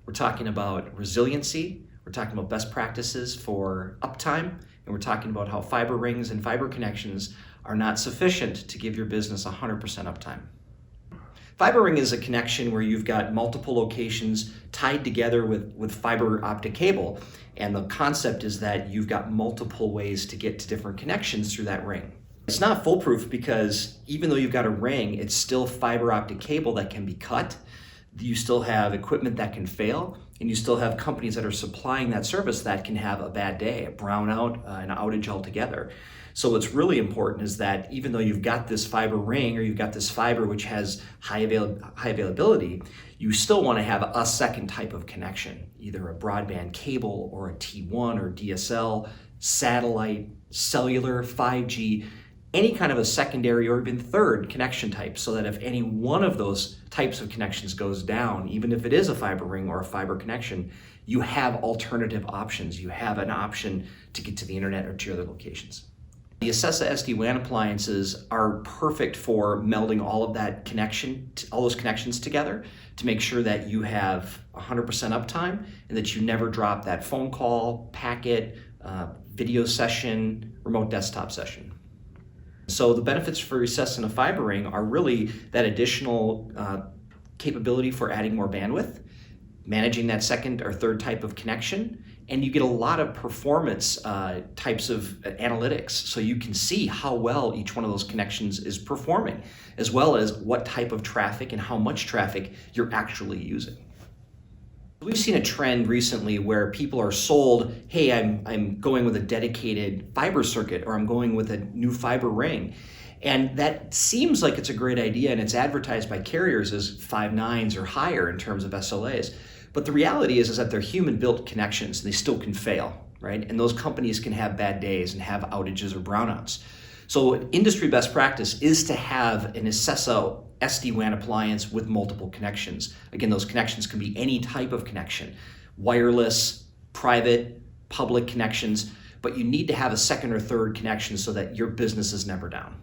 We're talking about resiliency, we're talking about best practices for uptime, and we're talking about how fiber rings and fiber connections are not sufficient to give your business 100% uptime. Fiber ring is a connection where you've got multiple locations tied together with fiber optic cable, and the concept is that you've got multiple ways to get to different connections through that ring. It's not foolproof because even though you've got a ring, it's still fiber optic cable that can be cut. You still have equipment that can fail, and you still have companies that are supplying that service that can have a bad day, a brownout, an outage altogether. So what's really important is that even though you've got this fiber ring or you've got this fiber which has high availability, you still want to have a second type of connection, either a broadband cable or a T1 or DSL, satellite, cellular, 5G, any kind of a secondary or even third connection type, so that if any one of those types of connections goes down, even if it is a fiber ring or a fiber connection, you have alternative options. You have an option to get to the internet or to your other locations. The Ecessa SD-WAN appliances are perfect for melding all of that connection, all those connections together to make sure that you have 100% uptime and that you never drop that phone call, packet, video session, remote desktop session. So the benefits for Ecessa and a fiber ring are really that additional capability for adding more bandwidth, managing that second or third type of connection, and you get a lot of performance types of analytics, so you can see how well each one of those connections is performing, as well as what type of traffic and how much traffic you're actually using. We've seen a trend recently where people are sold, hey, I'm going with a dedicated fiber circuit, or I'm going with a new fiber ring. And that seems like it's a great idea, and it's advertised by carriers as 5 nines or higher in terms of SLAs. But the reality is that they're human-built connections, and they still can fail, right? And those companies can have bad days and have outages or brownouts. So industry best practice is to have an Ecessa SD-WAN appliance with multiple connections. Again, those connections can be any type of connection, wireless, private, public connections, but you need to have a second or third connection so that your business is never down.